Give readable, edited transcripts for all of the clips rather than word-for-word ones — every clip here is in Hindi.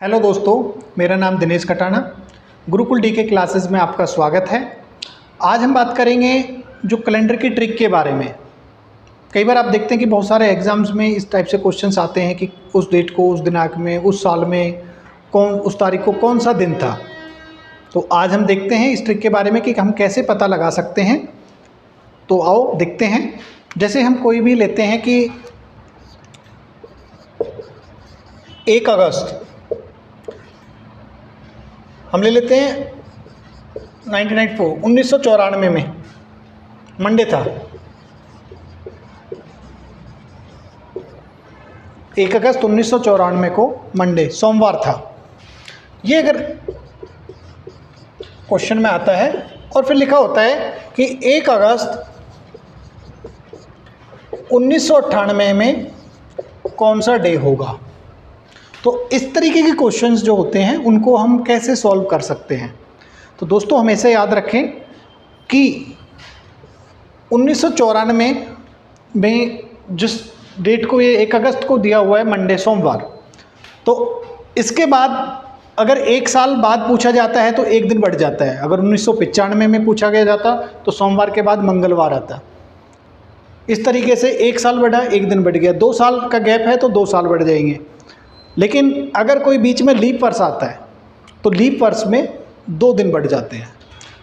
हेलो दोस्तों, मेरा नाम दिनेश कटाना। गुरुकुल डीके क्लासेस में आपका स्वागत है। आज हम बात करेंगे जो कैलेंडर की ट्रिक के बारे में। कई बार आप देखते हैं कि बहुत सारे एग्ज़ाम्स में इस टाइप से क्वेश्चंस आते हैं कि उस डेट को, उस दिनांक में, उस साल में उस तारीख को कौन सा दिन था। तो आज हम देखते हैं इस ट्रिक के बारे में कि हम कैसे पता लगा सकते हैं। तो आओ देखते हैं। जैसे हम कोई भी लेते हैं कि 1 अगस्त हम ले लेते हैं 1994 में मंडे था। 1 अगस्त 1994 को मंडे सोमवार था। ये अगर क्वेश्चन में आता है और फिर लिखा होता है कि 1 अगस्त 1998 में कौन सा डे होगा, तो इस तरीके के क्वेश्चंस जो होते हैं उनको हम कैसे सॉल्व कर सकते हैं। तो दोस्तों हमेशा याद रखें कि 1994 में जिस डेट को ये 1 अगस्त को दिया हुआ है मंडे सोमवार, तो इसके बाद अगर 1 साल बाद पूछा जाता है तो 1 दिन बढ़ जाता है। अगर 1995 में पूछा गया जाता तो सोमवार के बाद मंगलवार आता। इस तरीके से 1 साल बढ़ा, 1 दिन बढ़ गया। 2 साल का गैप है तो 2 साल बढ़ जाएंगे। लेकिन अगर कोई बीच में लीप वर्ष आता है तो लीप वर्ष में 2 दिन बढ़ जाते हैं।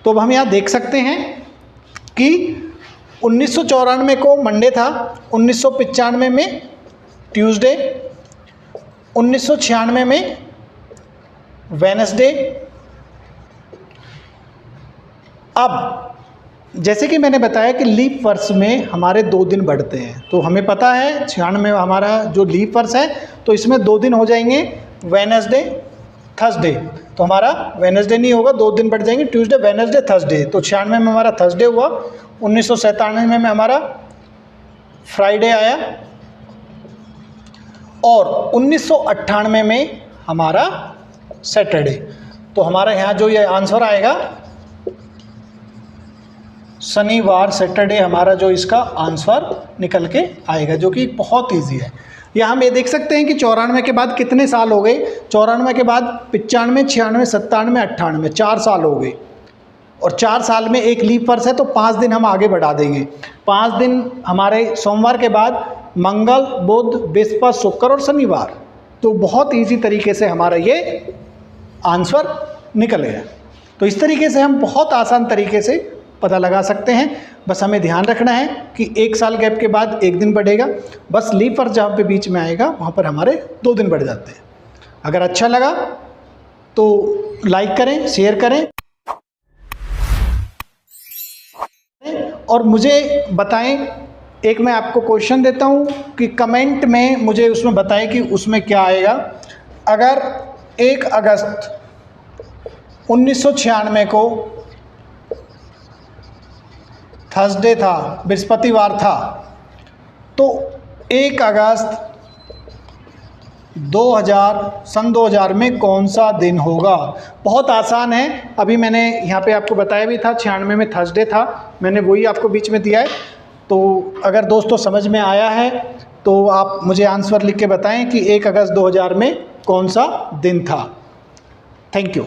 तो अब हम यहाँ देख सकते हैं कि 1994 को मंडे था, 1995 में ट्यूसडे, 1996 में वेडनेसडे। अब जैसे कि मैंने बताया कि लीप वर्ष में हमारे 2 दिन बढ़ते हैं, तो हमें पता है 96 में हमारा जो लीप वर्ष है तो इसमें 2 दिन हो जाएंगे, वेडनेसडे थर्सडे। तो हमारा वेडनेसडे नहीं होगा, 2 दिन बढ़ जाएंगे, ट्यूसडे वेडनेसडे थर्सडे। तो 96 में हमारा थर्सडे हुआ, 1997 में हमारा फ्राइडे आया और 1998 में हमारा सैटरडे। तो हमारा यहाँ जो ये आंसर आएगा शनिवार, सैटरडे हमारा जो इसका आंसर निकल के आएगा, जो कि बहुत इजी है। यहाँ हम ये देख सकते हैं कि 94 के बाद कितने साल हो गए। 94 के बाद 95, 96, 97, 98, 4 साल हो गए। और 4 साल में एक लीप वर्ष है तो 5 दिन हम आगे बढ़ा देंगे। 5 दिन हमारे सोमवार के बाद मंगल, बुध, बृहस्पति, शुक्र और शनिवार। तो बहुत ईजी तरीके से हमारा ये आंसर निकल गया। तो इस तरीके से हम बहुत आसान तरीके से पता लगा सकते हैं। बस हमें ध्यान रखना है कि 1 साल गैप के बाद 1 दिन बढ़ेगा। बस लीप वर्ष जहाँ पे बीच में आएगा वहाँ पर हमारे 2 दिन बढ़ जाते हैं। अगर अच्छा लगा तो लाइक करें, शेयर करें और मुझे बताएं। एक मैं आपको क्वेश्चन देता हूँ कि कमेंट में मुझे उसमें बताएं कि उसमें क्या आएगा। अगर 1 अगस्त 1996 को थर्सडे था, बृहस्पतिवार था, तो 1 अगस्त 2000 में कौन सा दिन होगा। बहुत आसान है। अभी मैंने यहाँ पे आपको बताया भी था, 96 में थर्सडे था, मैंने वही आपको बीच में दिया है। तो अगर दोस्तों समझ में आया है तो आप मुझे आंसर लिख के बताएं कि 1 अगस्त 2000 में कौन सा दिन था। Thank you.